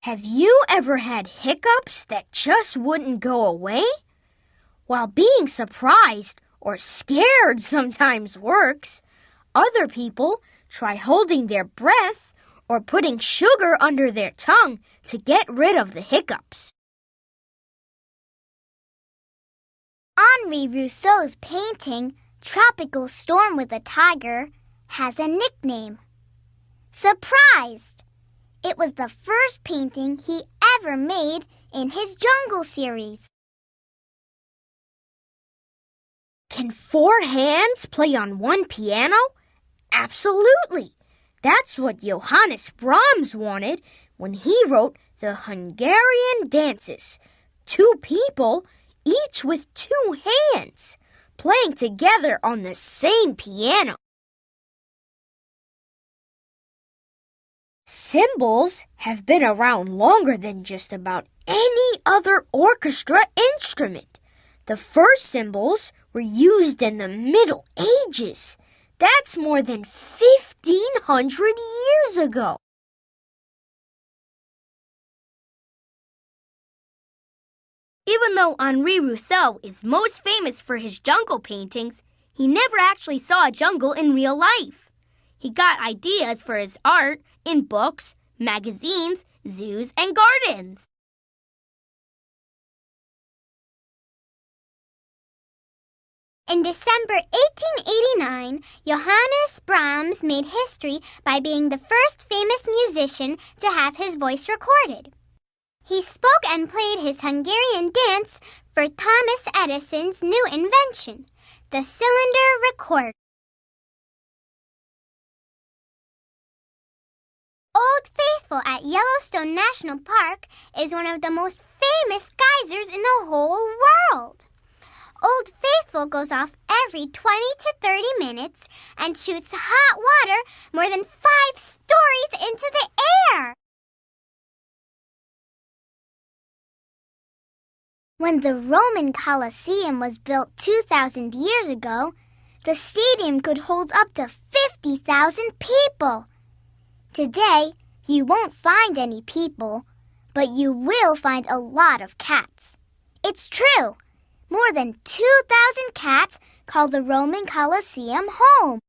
Have you ever had hiccups that just wouldn't go away? While being surprised or scared sometimes works, other people try holding their breath or putting sugar under their tongue to get rid of the hiccups. Henri Rousseau's painting, Tropical Storm with a Tiger, has a nickname. Surprised! It was the first painting he ever made in his Jungle series. Can 4 hands play on one piano? Absolutely! That's what Johannes Brahms wanted when he wrote the Hungarian Dances. 2 people, each with 2 hands, playing together on the same piano. Cymbals have been around longer than just about any other orchestra instrument. The first cymbals were used in the Middle Ages. That's more than 1,500 years ago. Even though Henri Rousseau is most famous for his jungle paintings, he never actually saw a jungle in real life. He got ideas for his art in books, magazines, zoos, and gardens. In December 1889, Johannes Brahms made history by being the first famous musician to have his voice recorded. He spoke and played his Hungarian dance for Thomas Edison's new invention, the cylinder recorder. Old Faithful at Yellowstone National Park is one of the most famous geysers in the whole world. Old Faithful goes off every 20 to 30 minutes and shoots hot water more than 5 stories into the air. When the Roman Colosseum was built 2,000 years ago, the stadium could hold up to 50,000 people. Today, you won't find any people, but you will find a lot of cats. It's true. More than 2,000 cats call the Roman Colosseum home.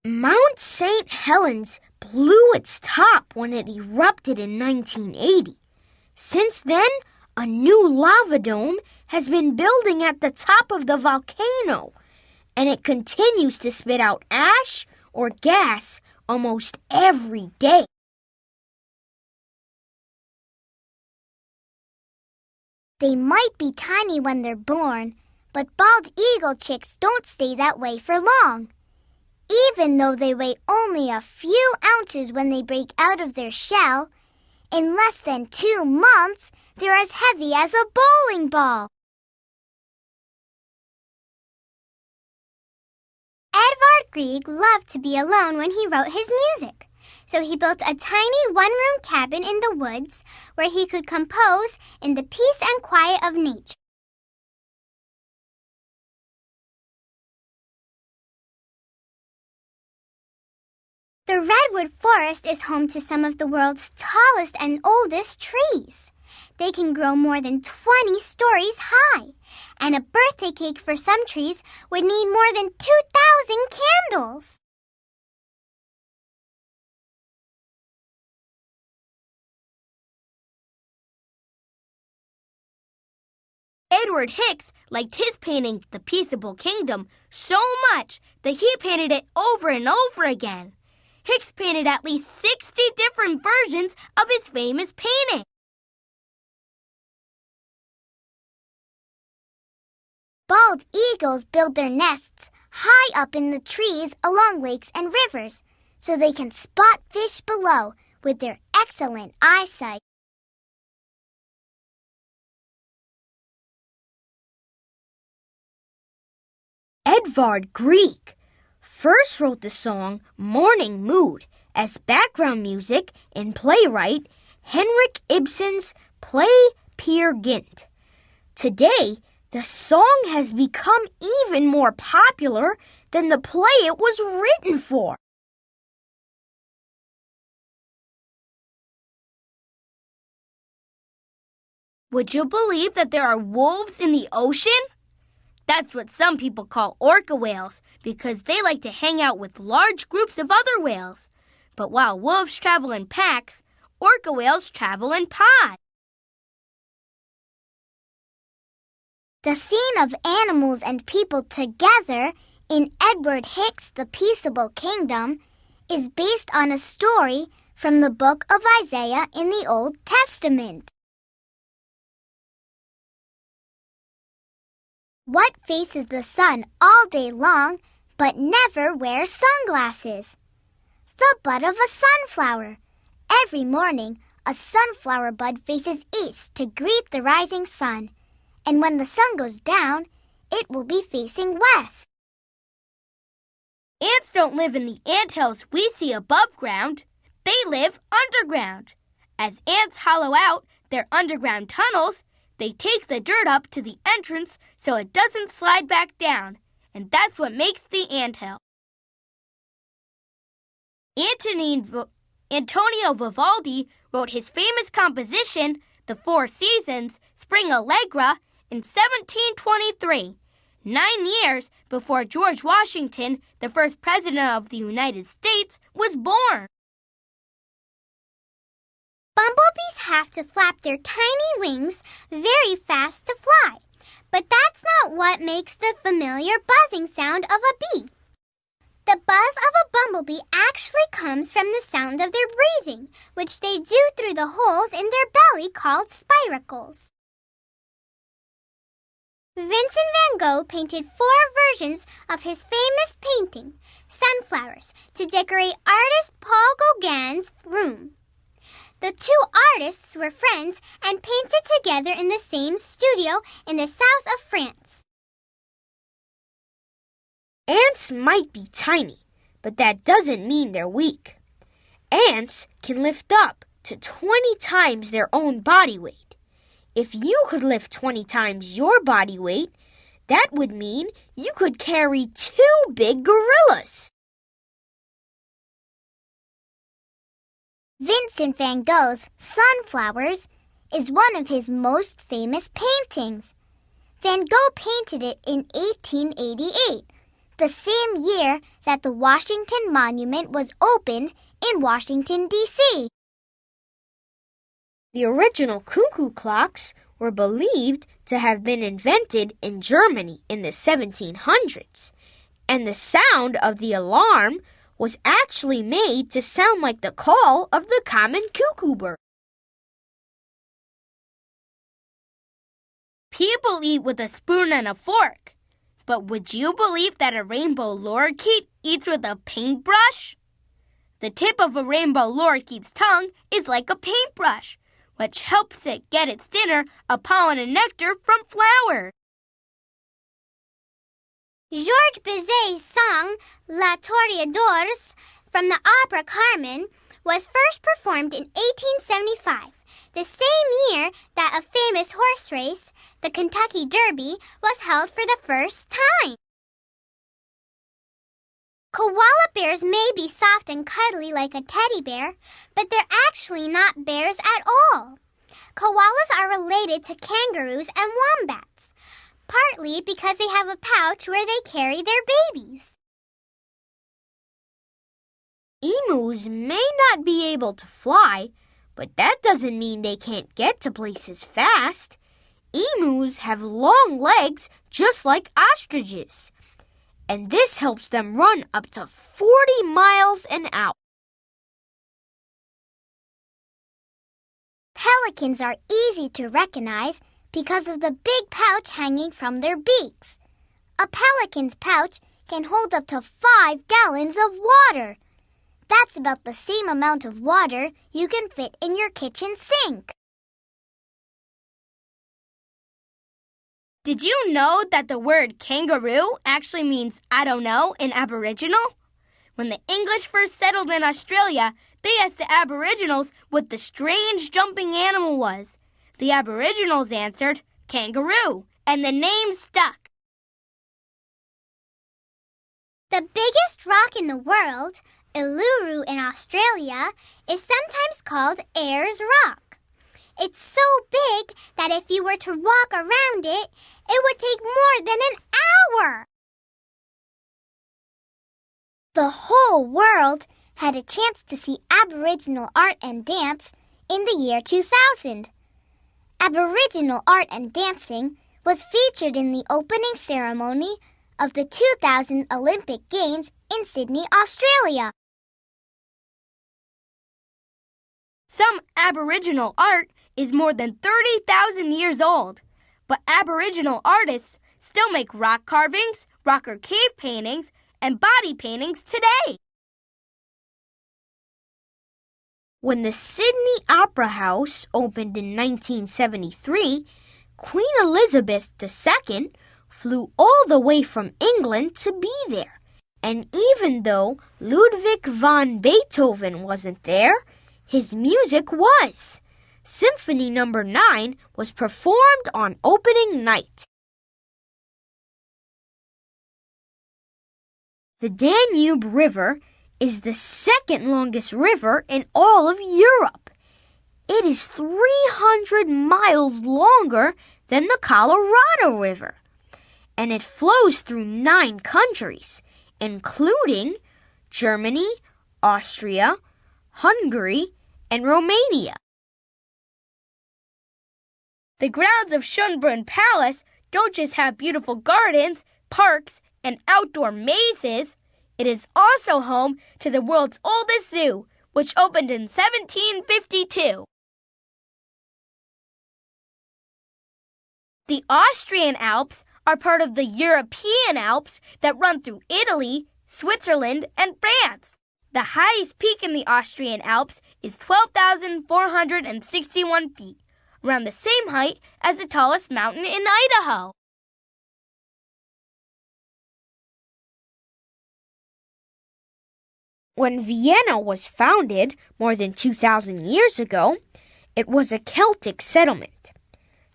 Mount St. Helens blew its top when it erupted in 1980. Since then, a new lava dome has been building at the top of the volcano, and it continues to spit out ash or gas almost every day. They might be tiny when they're born, but bald eagle chicks don't stay that way for long. Even though they weigh only a few ounces when they break out of their shell, in less than 2 months, they're as heavy as a bowling ball. Edvard Grieg loved to be alone when he wrote his music, so he built a tiny one-room cabin in the woods where he could compose in the peace and quiet of nature. The redwood forest is home to some of the world's tallest and oldest trees. They can grow more than 20 stories high, and a birthday cake for some trees would need more than 2,000 candles. Edward Hicks liked his painting, The Peaceable Kingdom, so much that he painted it over and over again. Hicks painted at least 60 different versions of his famous painting. Bald eagles build their nests high up in the trees along lakes and rivers, so they can spot fish below with their excellent eyesight. Edvard Grieg first wrote the song Morning Mood as background music in playwright Henrik Ibsen's play Peer Gynt. Today, the song has become even more popular than the play it was written for. Would you believe that there are wolves in the ocean? That's what some people call orca whales because they like to hang out with large groups of other whales. But while wolves travel in packs, orca whales travel in pods. The scene of animals and people together in Edward Hicks' The Peaceable Kingdom is based on a story from the book of Isaiah in the Old Testament. What faces the sun all day long but never wears sunglasses? The bud of a sunflower. Every morning, a sunflower bud faces east to greet the rising sun, and when the sun goes down, it will be facing west. Ants don't live in the anthills we see above ground. They live underground. As ants hollow out their underground tunnels, they take the dirt up to the entrance so it doesn't slide back down, and that's what makes the anthill. Antonio Vivaldi wrote his famous composition, The Four Seasons, Spring Allegra, in 1723, 9 years before George Washington, the first president of the United States, was born. Bumblebees have to flap their tiny wings very fast to fly, but that's not what makes the familiar buzzing sound of a bee. The buzz of a bumblebee actually comes from the sound of their breathing, which they do through the holes in their belly called spiracles. Vincent van Gogh painted 4 versions of his famous painting, Sunflowers, to decorate artist Paul Gauguin's room. The 2 artists were friends and painted together in the same studio in the south of France. Ants might be tiny, but that doesn't mean they're weak. Ants can lift up to 20 times their own body weight. If you could lift 20 times your body weight, that would mean you could carry 2 big gorillas. Vincent van Gogh's Sunflowers is one of his most famous paintings. Van Gogh painted it in 1888, the same year that the Washington Monument was opened in Washington, D.C. The original cuckoo clocks were believed to have been invented in Germany in the 1700s, and the sound of the alarm was actually made to sound like the call of the common cuckoo bird. People eat with a spoon and a fork. But would you believe that a rainbow lorikeet eats with a paintbrush? The tip of a rainbow lorikeet's tongue is like a paintbrush, which helps it get its dinner, a pollen and nectar from flowers. Georges Bizet's song La Toreadors from the opera Carmen was first performed in 1875, the same year that a famous horse race, the Kentucky Derby, was held for the first time. Koala bears may be soft and cuddly like a teddy bear, but they're actually not bears at all. Koalas are related to kangaroos and wombats, partly because they have a pouch where they carry their babies. Emus may not be able to fly, but that doesn't mean they can't get to places fast. Emus have long legs just like ostriches, and this helps them run up to 40 miles an hour. Pelicans are easy to recognize because of the big pouch hanging from their beaks. A pelican's pouch can hold up to 5 gallons of water. That's about the same amount of water you can fit in your kitchen sink. Did you know that the word kangaroo actually means I don't know in Aboriginal? When the English first settled in Australia, they asked the Aboriginals what the strange jumping animal was. The Aboriginals answered, kangaroo, and the name stuck. The biggest rock in the world, Uluru in Australia, is sometimes called Ayers Rock. It's so big that if you were to walk around it, it would take more than an hour. The whole world had a chance to see Aboriginal art and dance in the year 2000. Aboriginal art and dancing was featured in the opening ceremony of the 2000 Olympic Games in Sydney, Australia. Some Aboriginal art is more than 30,000 years old, but Aboriginal artists still make rock carvings, rocker cave paintings, and body paintings today. When the Sydney Opera House opened in 1973, Queen Elizabeth II flew all the way from England to be there. And even though Ludwig van Beethoven wasn't there, his music was. Symphony No. 9 was performed on opening night. The Danube River is the second longest river in all of Europe. It is 300 miles longer than the Colorado River, and it flows through 9 countries, including Germany, Austria, Hungary, and Romania. The grounds of Schönbrunn Palace don't just have beautiful gardens, parks, and outdoor mazes. It is also home to the world's oldest zoo, which opened in 1752. The Austrian Alps are part of the European Alps that run through Italy, Switzerland, and France. The highest peak in the Austrian Alps is 12,461 feet, around the same height as the tallest mountain in Idaho. When Vienna was founded more than 2,000 years ago, it was a Celtic settlement.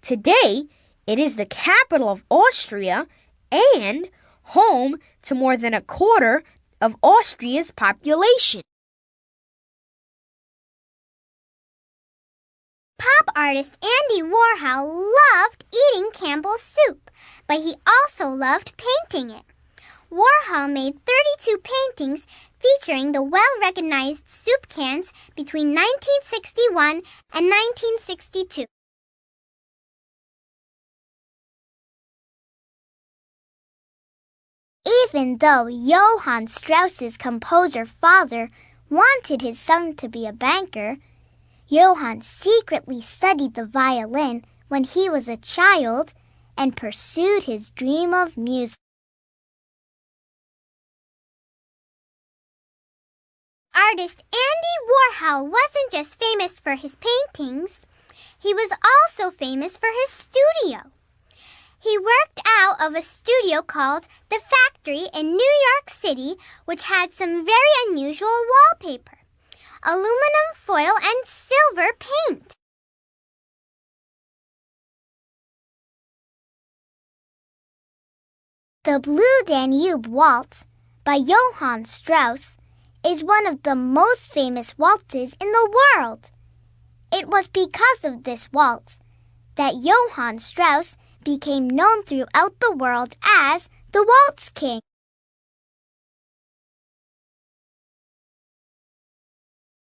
Today, it is the capital of Austria and home to more than a quarter of Austria's population. Pop artist Andy Warhol loved eating Campbell's soup, but he also loved painting it. Warhol made 32 paintings featuring the well-recognized soup cans between 1961 and 1962. Even though Johann Strauss's composer father wanted his son to be a banker, Johann secretly studied the violin when he was a child and pursued his dream of music. Artist Andy Warhol wasn't just famous for his paintings, he was also famous for his studio. He worked out of a studio called The Factory in New York City, which had some very unusual wallpaper, aluminum foil, and silver paint. The Blue Danube Waltz by Johann Strauss is one of the most famous waltzes in the world. It was because of this waltz that Johann Strauss became known throughout the world as the Waltz King.